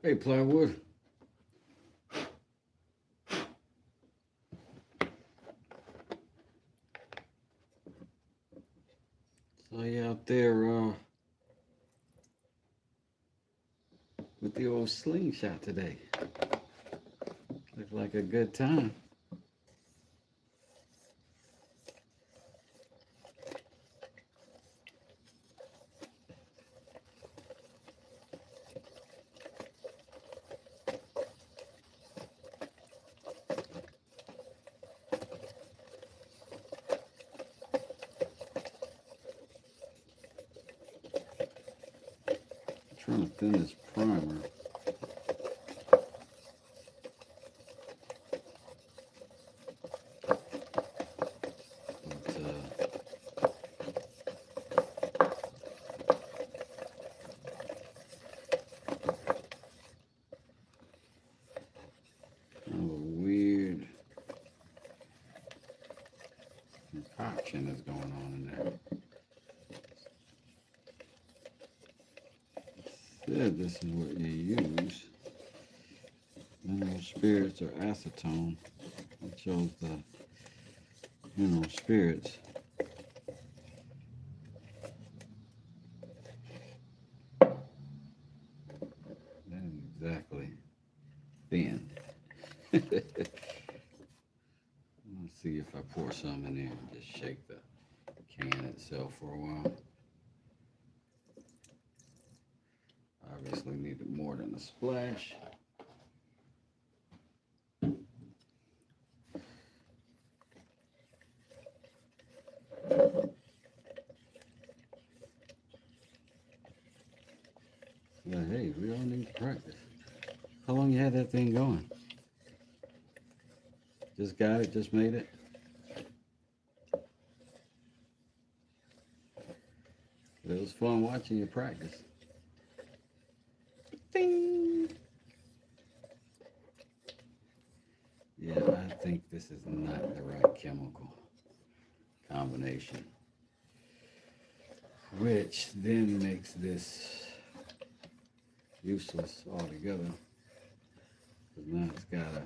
Hey, Plywood. So you out there with the old slingshot today. Looked like a good time. I'm trying to thin this primer. Weird concoction is going on in there. It said this is what you use. Mineral spirits or acetone. I chose the mineral spirits. That isn't exactly thin. Let's see if I pour some in there and just shake the can itself for a while. Obviously needed more than a splash. But hey, we all need to practice. How long you had that thing going? Just got it, just made it? It was fun watching you practice. Ding! Yeah, I think this is not the right chemical combination, which then makes this useless altogether, because now it's got a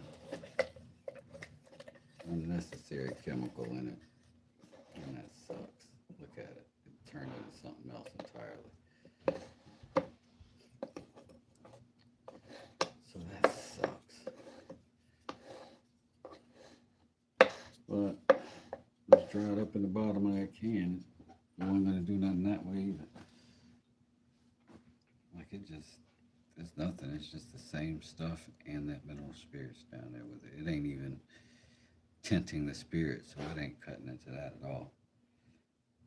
unnecessary chemical in it, and that sucks. Look at it. It turned into something else entirely. So that sucks. But it's dried up in the bottom of that can. I wasn't going to do nothing that way either. Like it's nothing. It's just the same stuff and that mineral spirits down there with it. It ain't even tinting the spirit, so it ain't cutting into that at all.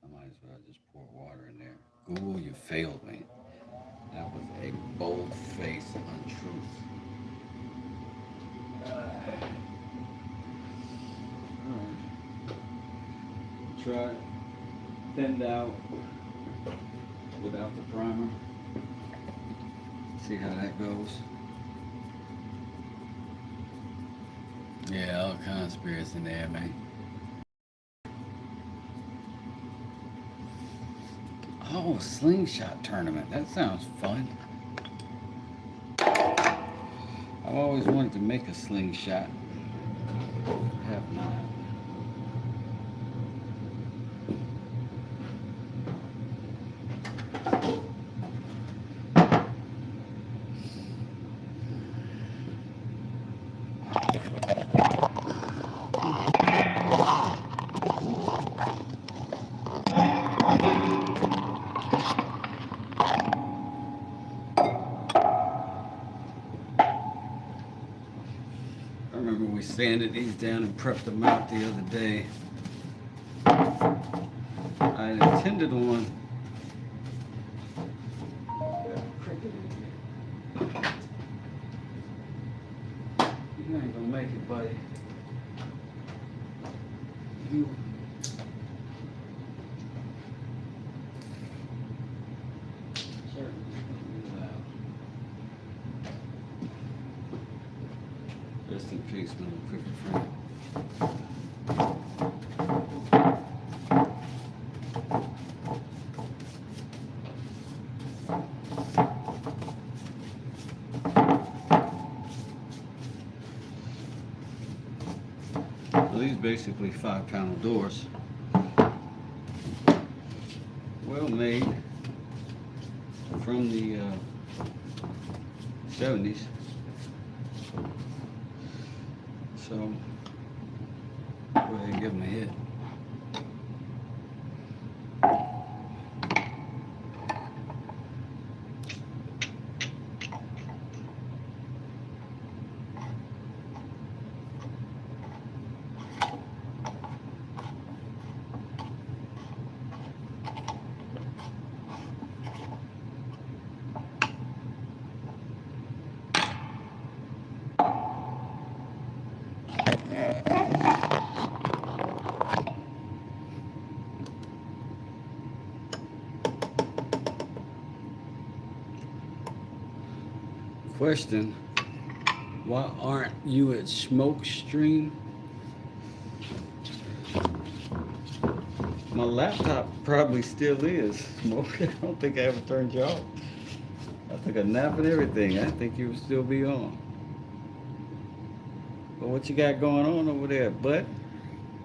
I might as well just pour water in there. Google, you failed me. That was a bold-faced untruth. Alright. Try it thinned out without the primer. See how that goes. Yeah, all kinds of spirits in there, man. Oh, slingshot tournament. That sounds fun. I've always wanted to make a slingshot. Have not. I remember we sanded these down and prepped them out the other day. I intended on you ain't gonna make it, buddy. You rest in peace, my little cricket friend. So these basically 5-panel doors, well made, from the 70s. So go ahead and give them a hit. Question, why aren't you at Smoke Stream? My laptop probably still is. Smoke. I don't think I ever turned you off. I took a nap and everything. I think you would still be on. But what you got going on over there, bud?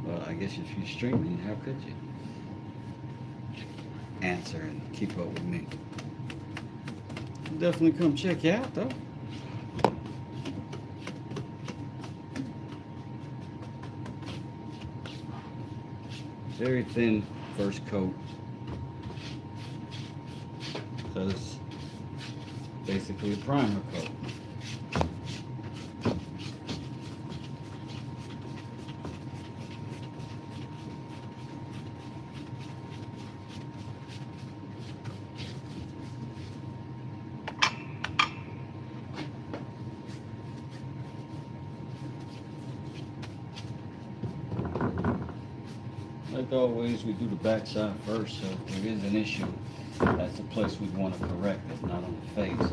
Well, I guess if you're streaming, how could you answer and keep up with me? Definitely come check you out, though. Very thin first coat, because basically a primer coat. Like always, we do the backside first, so if there is an issue, that's the place we'd want to correct it, not on the face.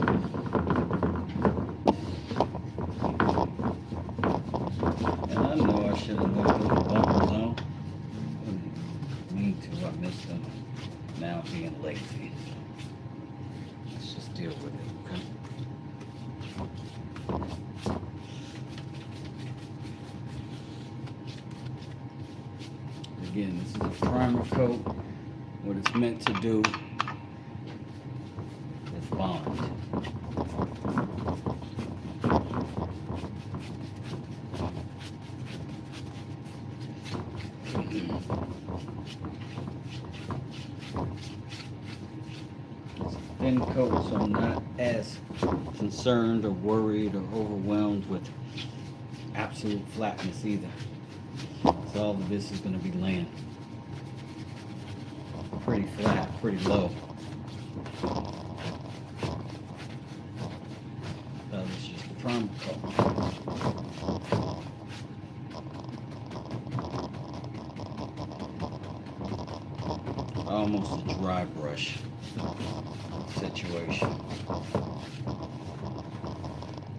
And I know I should have looked at the bumpers on. Didn't mean to, I missed them. Now being lazy. Let's just deal with it, okay? Again, this is a primer coat. What it's meant to do is bond. It's a thin coat, so I'm not as concerned or worried or overwhelmed with absolute flatness either. So all of this is going to be laying pretty flat, pretty low. That is just the primer coat. Almost a dry brush situation.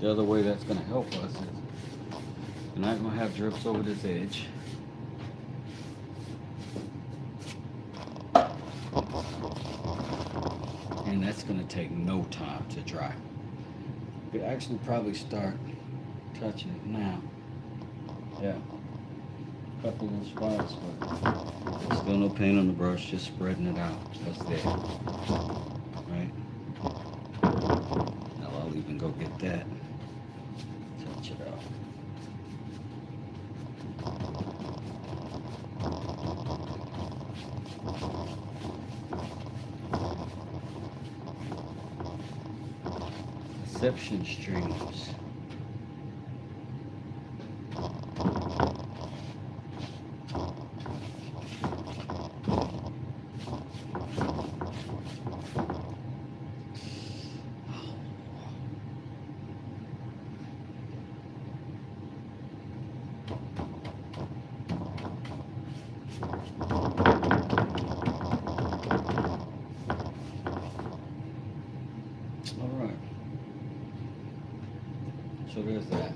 The other way that's going to help us is we're not going to have drips over this edge. And that's going to take no time to dry. You could actually probably start touching it now. Yeah. A couple of spots, but still no paint on the brush, just spreading it out. That's there. Right? Now I'll even go get that. Touch it out. Deception streams. So there's that.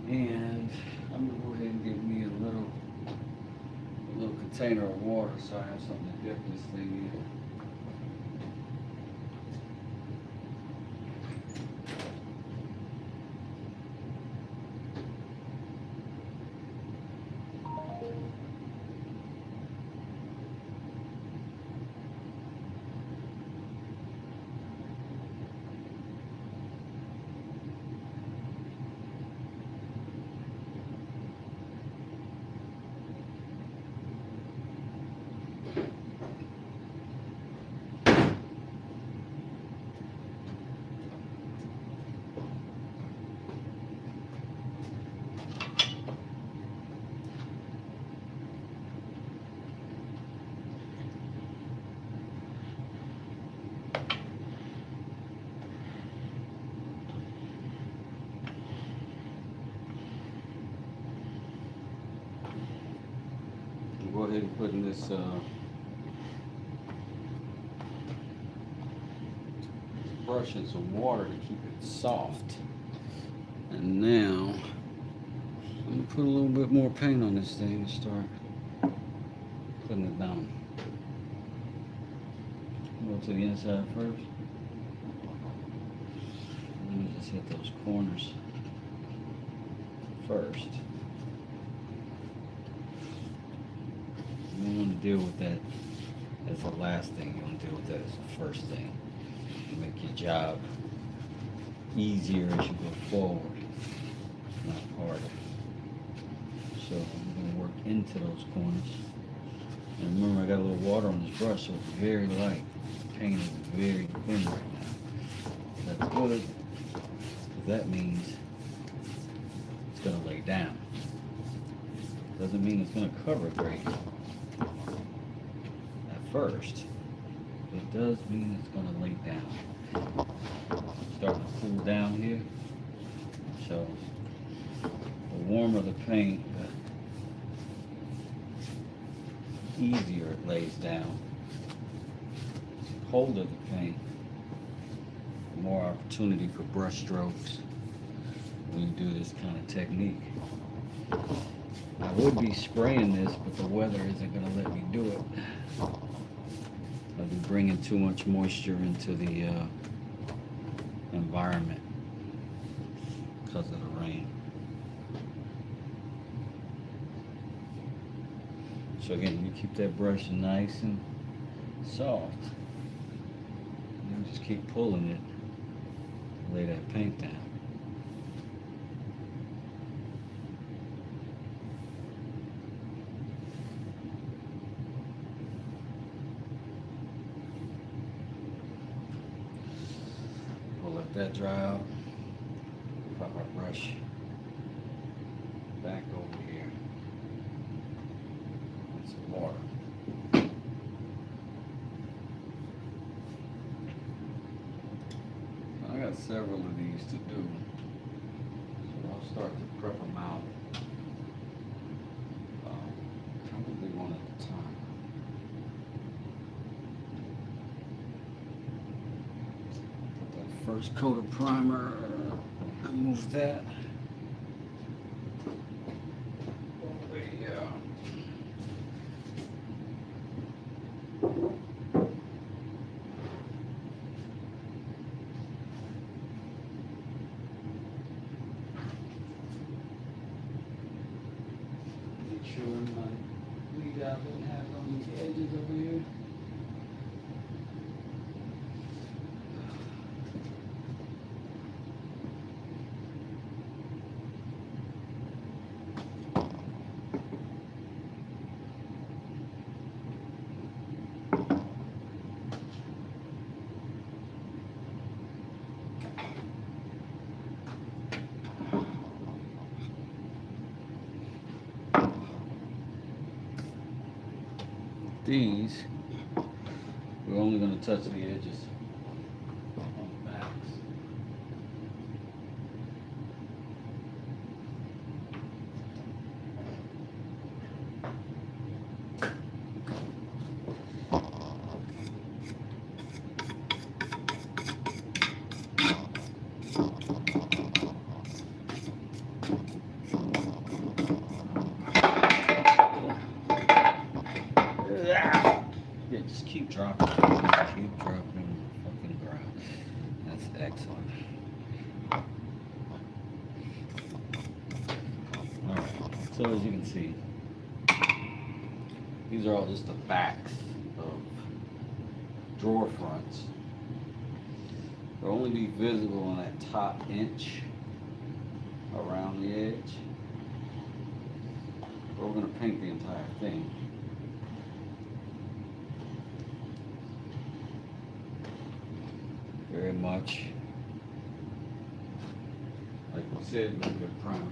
And I'm gonna go ahead and get me a little container of water so I have something to dip this thing in. ahead and put in this brush in some water to keep it soft. And now I'm gonna put a little bit more paint on this thing and start putting it down. Go to the inside first. Let me just hit those corners first. You don't want to deal with that as the last thing. You want to deal with that as the first thing. Make your job easier as you go forward, not harder. So I'm going to work into those corners. And remember, I got a little water on this brush, so it's very light. The paint is very thin right now. That's good, because that means it's going to lay down. Doesn't mean it's going to cover great at first. It does mean it's going to lay down. Starting to cool down here. So the warmer the paint, the easier it lays down. The colder the paint, the more opportunity for brush strokes when you do this kind of technique. I would be spraying this, but the weather isn't going to let me do it. I'll be bringing too much moisture into the environment because of the rain. So again, you keep that brush nice and soft. And just keep pulling it, lay that paint down. Let that dry out. Pop our brush back over here with some water. I got several of these to do, so I'll start to prep them out. Probably one at a time. First coat of primer, move that. Make sure my bleed out doesn't have on these edges over here. These, we're only going to touch the edges on the backs. Yeah, just keep dropping. Just keep dropping on the fucking ground. That's excellent. Alright, so as you can see, these are all just the backs of drawer fronts. They'll only be visible on that top inch around the edge. But we're going to paint the entire thing. Very much like we said, a little bit of primer.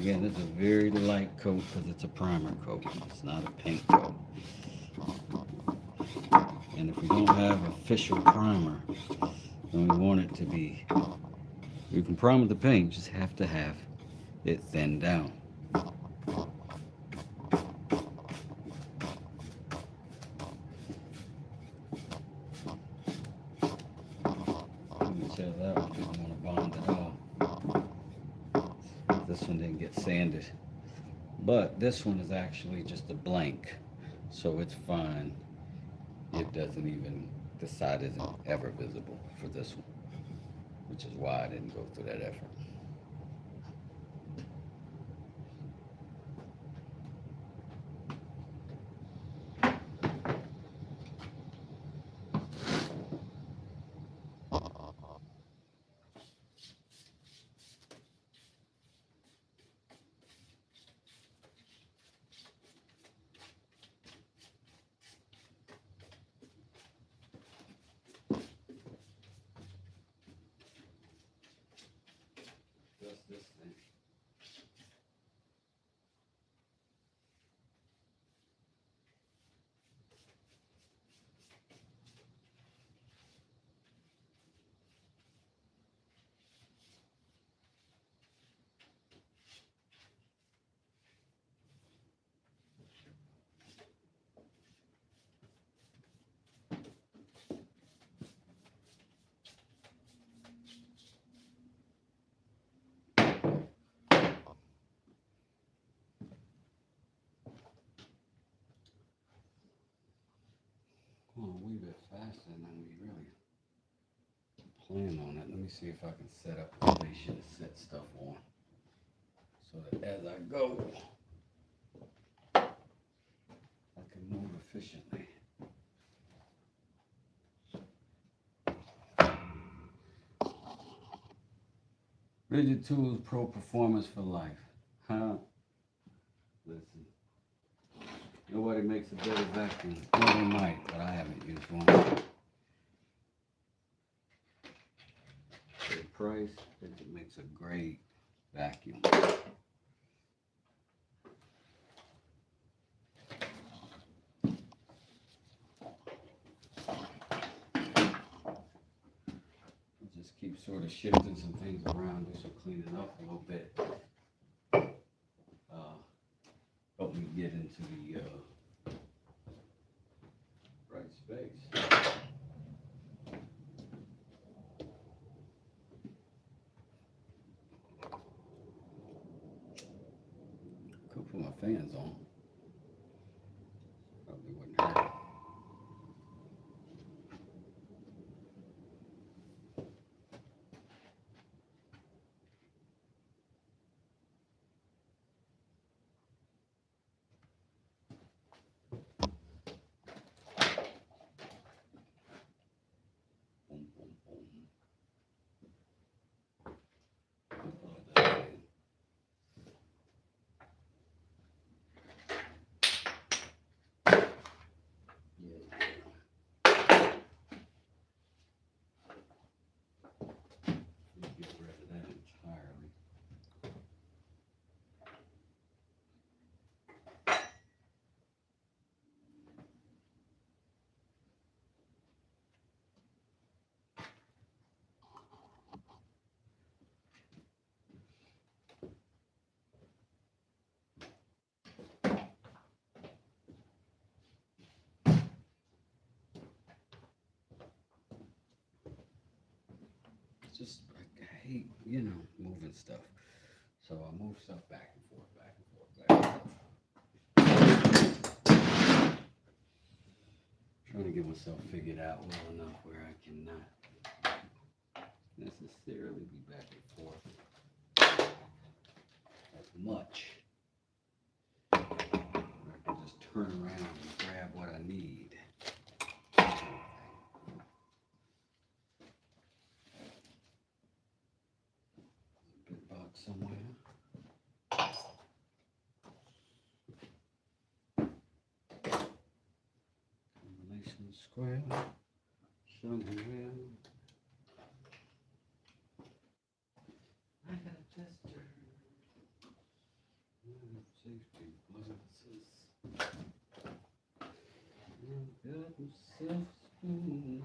Again, it's a very light coat because it's a primer coat. It's not a paint coat. And if we don't have official primer, then we want it to be, you can primer the paint, just have to have it thinned down. You can tell that one didn't want to bond at all. This one didn't get sanded. But this one is actually just a blank, so it's fine. It doesn't even, the side isn't ever visible for this one, which is why I didn't go through that effort. Just this thing. Going a wee bit faster than we really plan on it. Let me see if I can set up a station to set stuff on, so that as I go, I can move efficiently. Rigid Tools Pro Performance for Life. Huh? Listen. Nobody makes a better vacuum. Well, they might, but I haven't used one. For the price, it makes a great vacuum. Just keep sort of shifting some things around, do some cleaning up a little bit. Help me get into the right space. Could put my fans on. Probably wouldn't hurt. Boom, boom, boom. Get rid of that entirely. Just, I hate, moving stuff. So I move stuff back and forth, back and forth, back and forth. Trying to get myself figured out well enough where I cannot necessarily be back and forth as much. I can just turn around and grab what I need. Somewhere. Combination square. Somewhere. I got a tester. Safety glasses. I've got myself a spoon.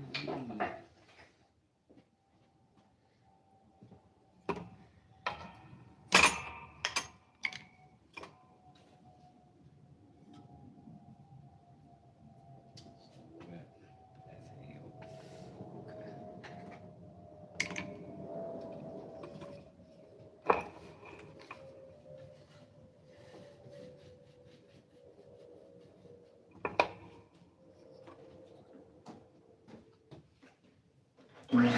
Good.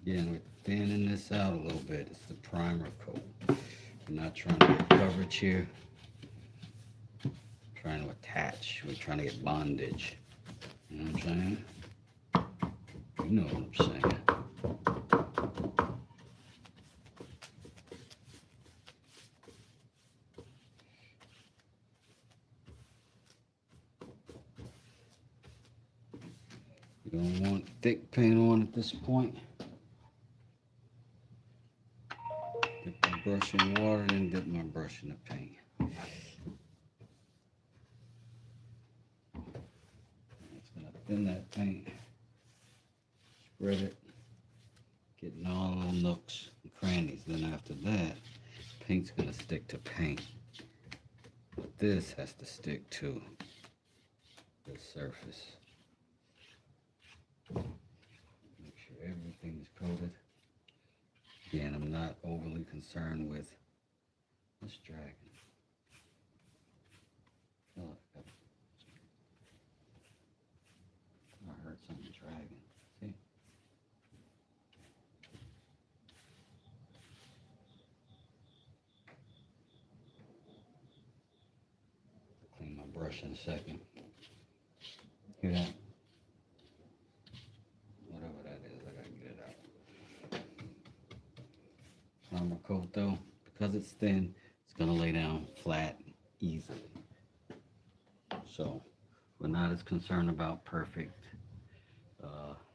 Again, we're thinning this out a little bit. It's the primer coat. We're not trying to get coverage here. We're trying to attach. We're trying to get bondage. You know what I'm saying? You know what I'm saying. You don't want thick paint on at this point. Dip my brush in water, then dip my brush in the paint. It's gonna thin that paint, spread it, getting all the nooks and crannies. Then after that, paint's gonna stick to paint. But this has to stick to the surface. Make sure everything's coated. Again, I'm not overly concerned with this dragon. Oh, I heard something dragging. See? Clean my brush in a second. Hear that? Whatever that is, I gotta get it out. Primer coat though, because it's thin, it's gonna lay down flat easily. So we're not as concerned about perfect,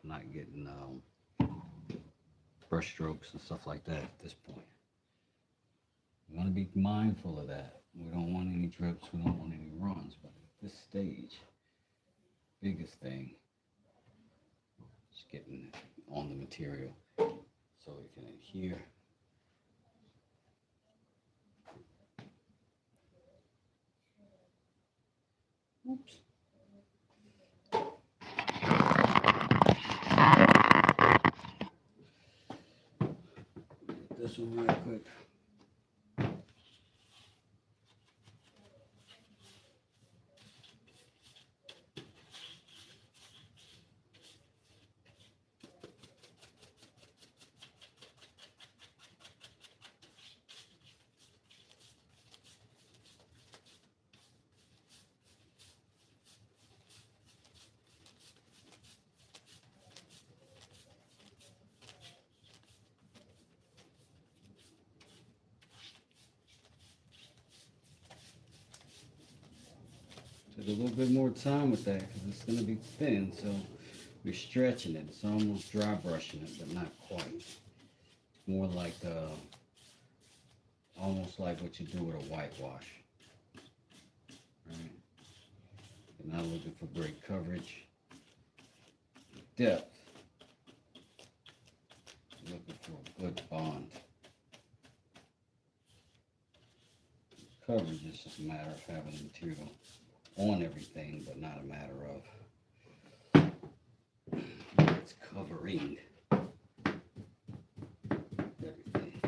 not getting brush strokes and stuff like that at this point. We want to be mindful of that. We don't want any drips, we don't want any runs, but at this stage, biggest thing is getting it on the material so it can adhere. Oops. This one right quick. Take a little bit more time with that because it's going to be thin, so we're stretching it. It's almost dry brushing it, but not quite. More like almost like what you do with a whitewash. Right? You're not looking for great coverage, depth. You're looking for a good bond. Coverage is just a matter of having the material on everything, but not a matter of it's covering everything.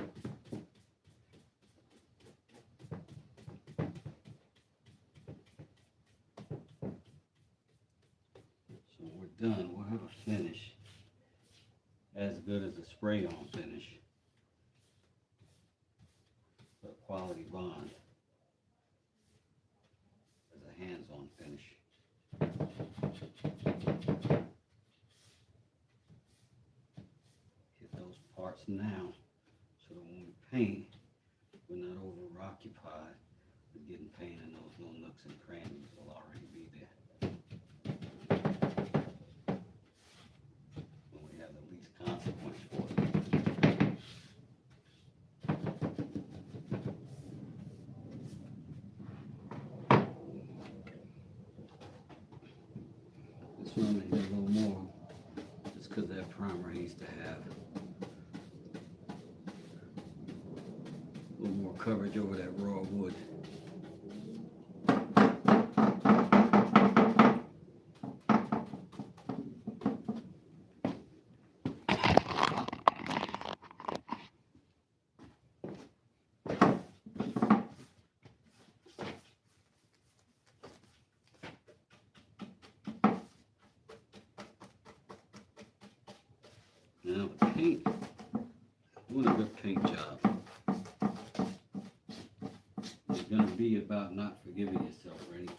So we're done. We'll have a finish as good as a spray-on finish, but a quality bond. Hands-on finish. Get those parts now so that when we paint, we're not over-occupied with getting paint in those little nooks and crannies. Will already be there. When we have the least consequence for it. I'm going to hit a little more just because that primer needs to have a little more coverage over that raw wood. Now the paint, doing a good paint job, is going to be about not forgiving yourself for anything.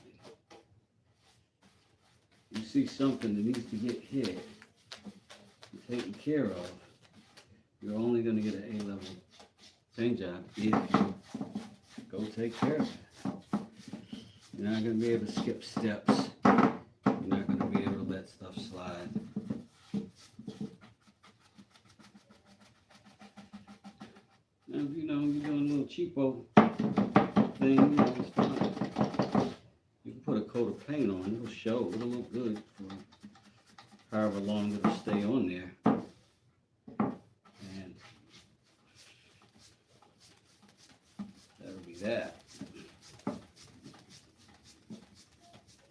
You see something that needs to get hit and taken care of, you're only going to get an A-level paint job if you go take care of it. You're not going to be able to skip steps. You're not going to be able to let stuff slide. Now, if you're doing a little cheapo thing, it's fine. You can put a coat of paint on, it'll show, it'll look good for however long it'll stay on there. And that'll be that.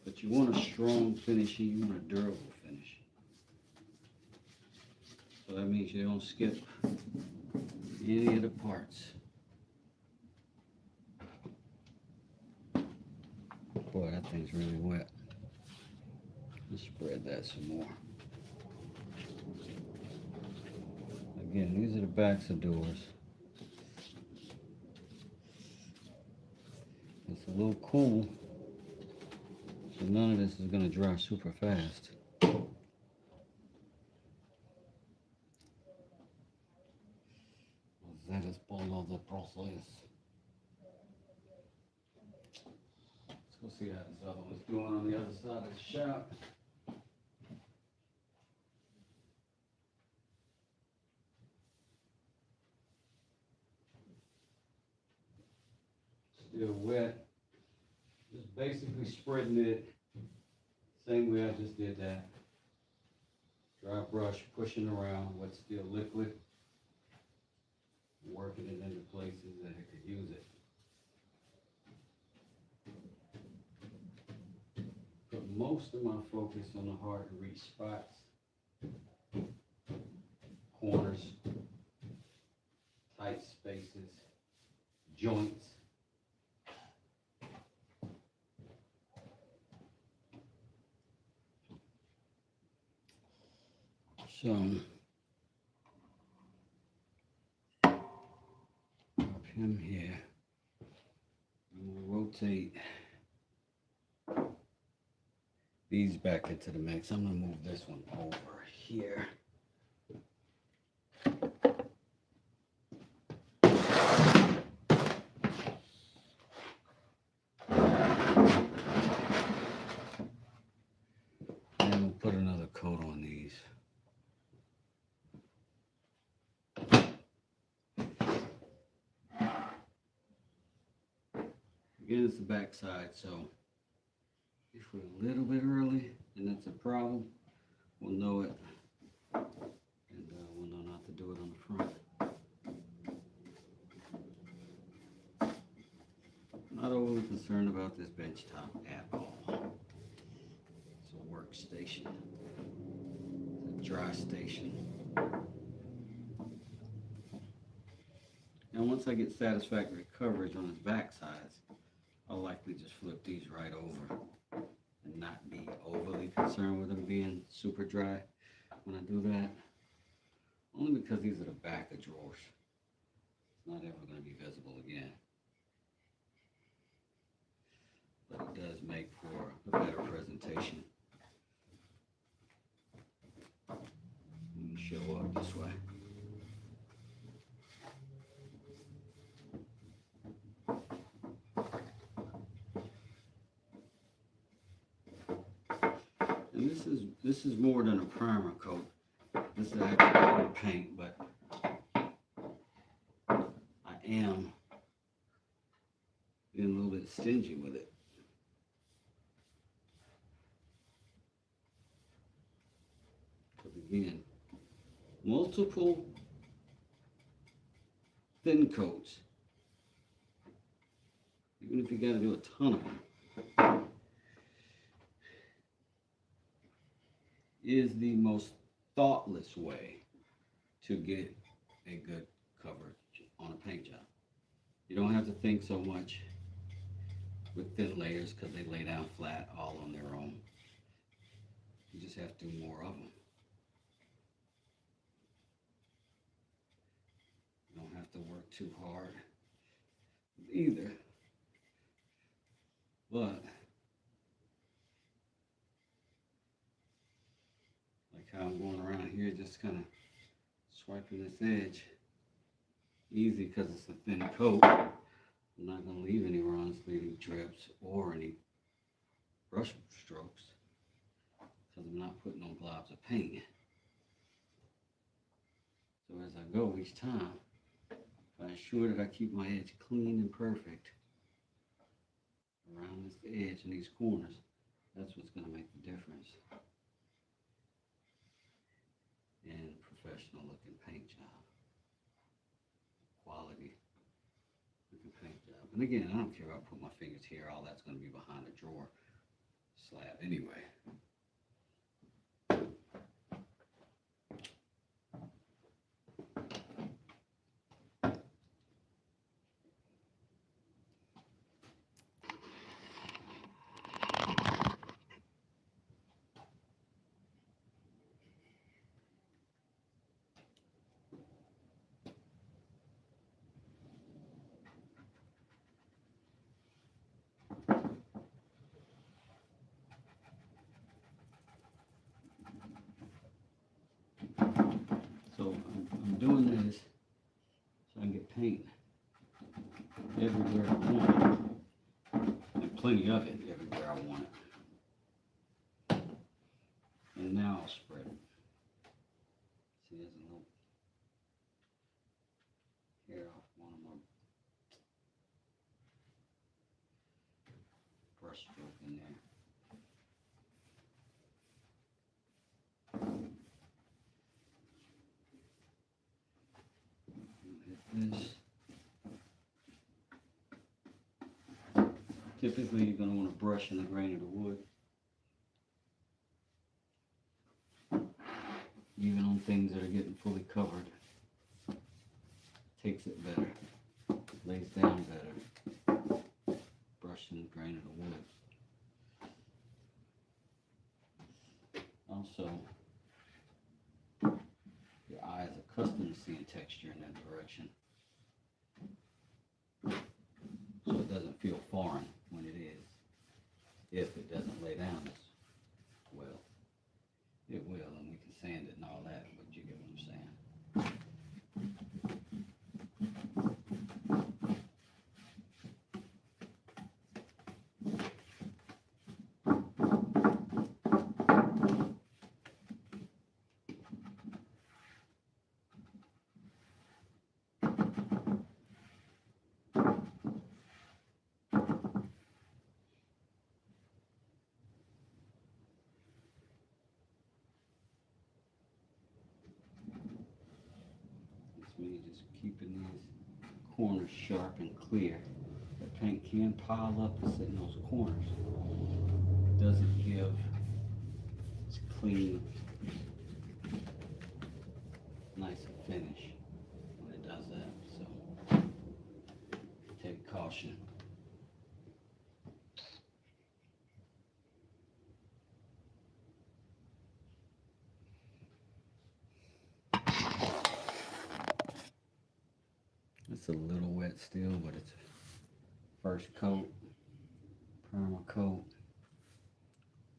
But you want a strong finish, you want a durable finish. So that means you don't skip any of the parts. Boy, that thing's really wet. Let's spread that some more. Again, these are the backs of doors. It's a little cool So none of this is going to dry super fast. That is part of the process. Let's go see how this other one's doing on the other side of the shop. Still wet. Just basically spreading it same way I just did that. Dry brush, pushing around what's still liquid, working it into places that it could use it. Put most of my focus on the hard to reach spots, corners, tight spaces, joints. So, up him here, and we'll rotate these back into the mix. I'm gonna move this one over here. And we'll put another coat on these. Again, it's the back side, so if we're a little bit early and that's a problem, we'll know it, and we'll know not to do it on the front. Not overly concerned about this bench top at all. It's a workstation. It's a dry station. And once I get satisfactory coverage on its back sides, I'll likely just flip these right over and not be overly concerned with them being super dry when I do that. Only because these are the back of drawers. It's not ever going to be visible again. But it does make for a better presentation. Let me show up this way. And this is more than a primer coat. This is actually paint, but I am being a little bit stingy with it. Because again, multiple thin coats, even if you got to do a ton of them, is the most thoughtless way to get a good coverage on a paint job. You don't have to think so much with thin layers because they lay down flat all on their own. You just have to do more of them. You don't have to work too hard either. But like how I'm going around here, just kind of swiping this edge. Easy because it's a thin coat. I'm not going to leave any runs, leaving drips or any brush strokes because I'm not putting on globs of paint. So as I go each time, I ensure that I keep my edge clean and perfect around this edge and these corners. That's what's going to make the difference in professional looking paint job. Quality looking paint job. And again, I don't care if I put my fingers here, all that's going to be behind the drawer slab anyway. plenty of it everywhere I want it. And now I'll spread it. See, there's a little hair off one of my brush stroke in there. Hit this. Typically, you're going to want to brush in the grain of the wood. Even on things that are getting fully covered. Takes it better. Lays down better. Brush in the grain of the wood. Also, your eye is accustomed to seeing texture in that direction. So it doesn't feel foreign when it is. If it doesn't lay down as well. It will, and we can sand it and all that, but you get what I'm saying. Me just keeping these corners sharp and clear. The paint can pile up and sit in those corners. It doesn't give this clean, nice finish when it does that. So take caution. It's a little wet still, but it's first coat, primer coat.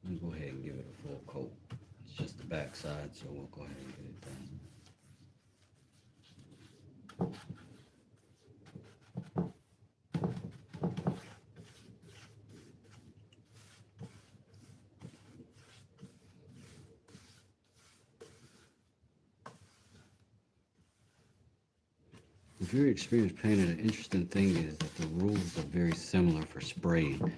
We'll go ahead and give it a full coat. It's just the back side, so we'll go ahead and get it done. If you're an experienced painter, the interesting thing is that the rules are very similar for spraying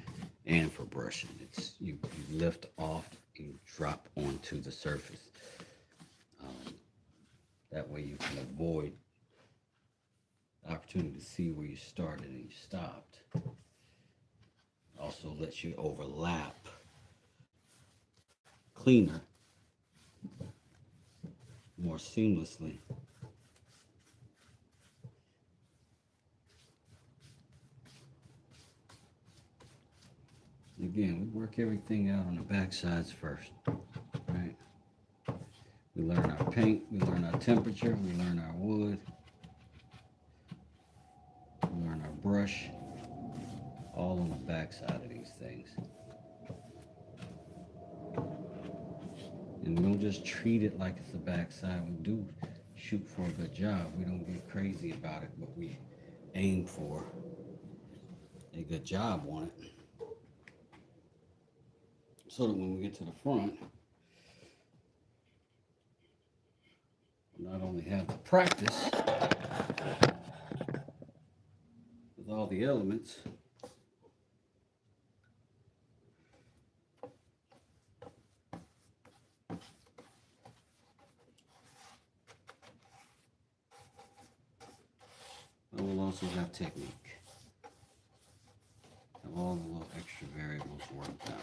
and for brushing. It's you lift off and drop onto the surface. That way you can avoid the opportunity to see where you started and you stopped. Also lets you overlap cleaner, more seamlessly. Again, we work everything out on the back sides first, right? We learn our paint, we learn our temperature, we learn our wood, we learn our brush, all on the back side of these things. And we don't just treat it like it's the back side. We do shoot for a good job. We don't get crazy about it, but we aim for a good job on it. So that when we get to the front, we not only have the practice with all the elements, but we'll also have technique. Have all the little extra variables worked out.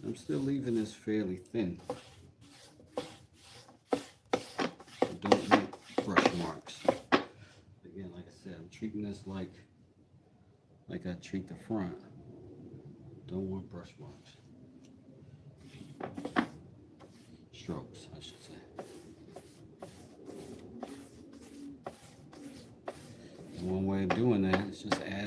I'm still leaving this fairly thin. I don't want brush marks. Again, like I said, I'm treating this like I treat the front. Don't want brush marks. Strokes, I should say. One way of doing that is just add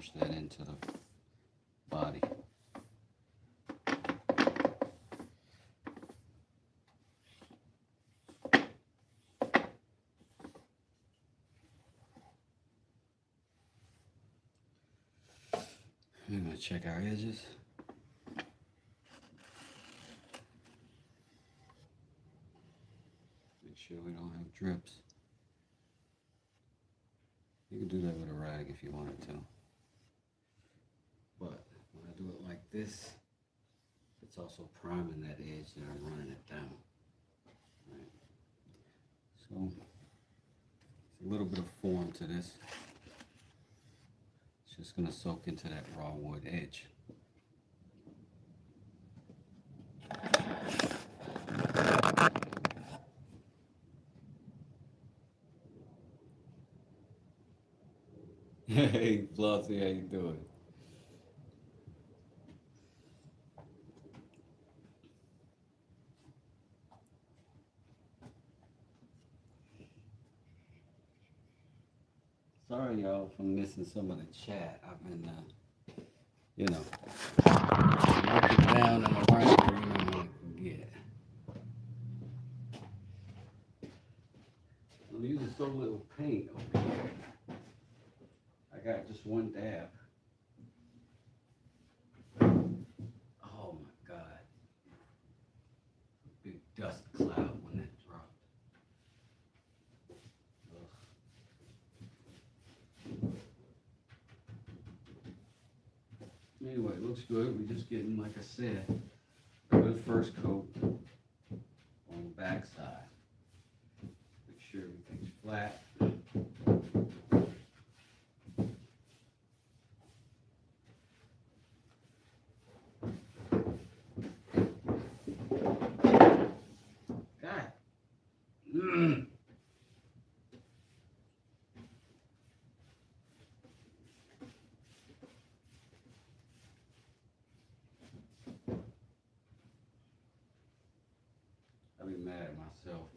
brush that into the body. I'm going to check our edges. Make sure we don't have drips. You can do that with a rag if you wanted to. But when I do it like this, it's also priming that edge that I'm running it down. Right. So, it's a little bit of form to this. It's just going to soak into that raw wood edge. Hey, Flossie, how you doing? Sorry, y'all, for missing some of the chat. I've been, looking down and around where you know I can get. I'm using so little paint over here. I got just one dab. Oh my God. Big dust cloud when that dropped. Ugh. Anyway, it looks good. We're just getting, like I said, a good first coat on the back side. Make sure everything's flat. I'll be mad at myself.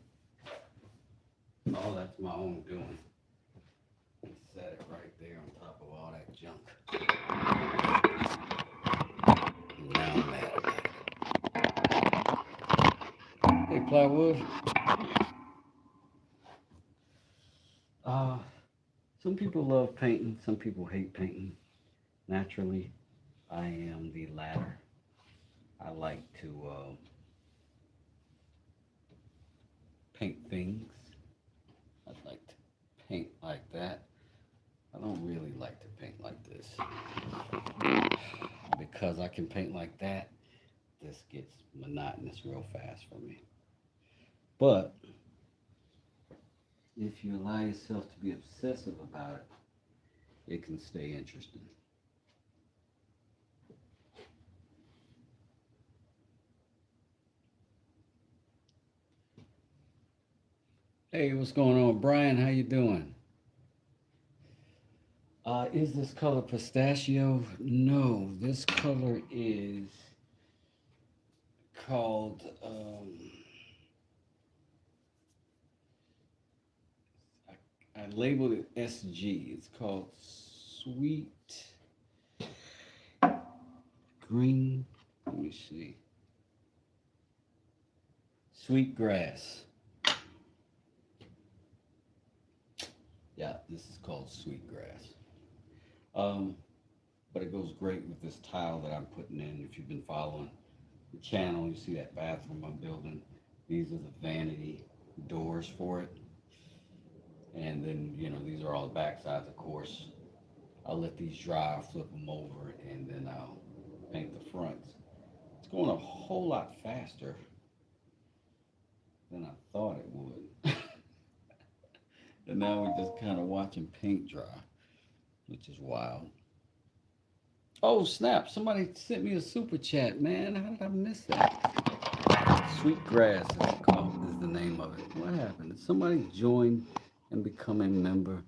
Oh, that's my own doing. Set it right there on top of all that junk. And now I'm mad about it. Hey, plywood. Some people love painting, some people hate painting. Naturally, I am the latter. I like to paint things. I'd like to paint like that. I don't really like to paint like this. Because I can paint like that, this gets monotonous real fast for me. But if you allow yourself to be obsessive about it, it can stay interesting. Hey, what's going on, Brian? How you doing? Is this color pistachio? No, this color is called, I labeled it SG. It's called Sweet Green. Let me see. Sweet Grass. Yeah, this is called Sweet Grass. But it goes great with this tile that I'm putting in. If you've been following the channel, you see that bathroom I'm building. These are the vanity doors for it. And then, these are all the back sides, of course. I'll let these dry, flip them over, and then I'll paint the fronts. It's going a whole lot faster than I thought it would. And now we're just kind of watching paint dry, which is wild. Oh, snap. Somebody sent me a super chat, man. How did I miss that? Sweet Grass is the name of it. What happened? Did somebody join and become a member?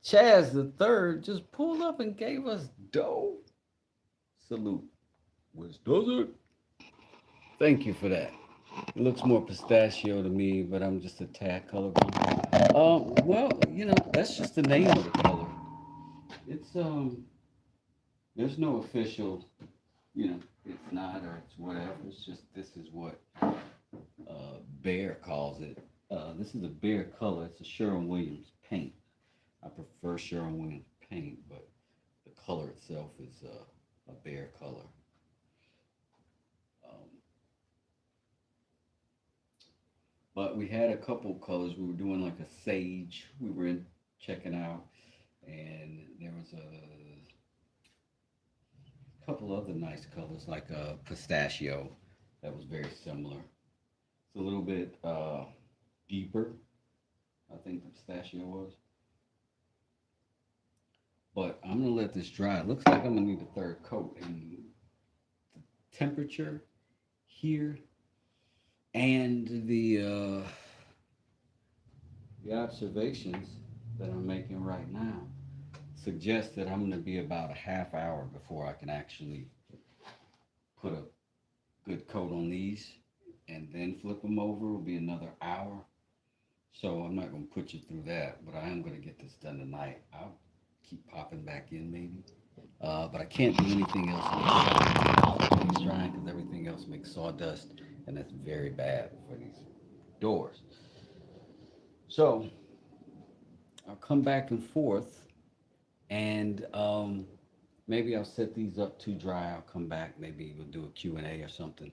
Chaz the Third just pulled up and gave us dough. Salute. Which does it? Thank you for that. It looks more pistachio to me, but I'm just a tad colorblind. Well, that's just the name of the color. It's there's no official, it's not or it's whatever. It's just this is what Bear calls it. This is a Bear color. It's a Sherwin-Williams paint. I prefer Sherwin-Williams paint, but the color itself is a Bear color. Um, but we had a couple colors. We were doing like a sage. We were in checking out, and there was a couple other nice colors like a pistachio that was very similar. It's a little bit deeper, I think the pistachio was. But I'm gonna let this dry. It looks like I'm gonna need a third coat. And the temperature here and the observations that I'm making right now suggest that I'm gonna be about a half hour before I can actually put a good coat on these, and then flip them over will be another hour. So I'm not going to put you through that, but I am going to get this done tonight. I'll keep popping back in maybe. But I can't do anything else with these drying because everything else makes sawdust, and that's very bad for these doors. So I'll come back and forth, and maybe I'll set these up too dry. I'll come back. Maybe we'll do a Q&A or something,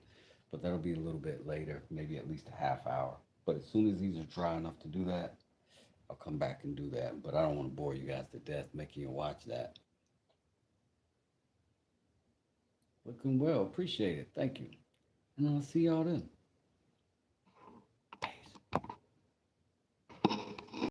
but that'll be a little bit later, maybe at least a half hour. But as soon as these are dry enough to do that, I'll come back and do that. But I don't want to bore you guys to death making you watch that. Looking well. Appreciate it. Thank you. And I'll see y'all then.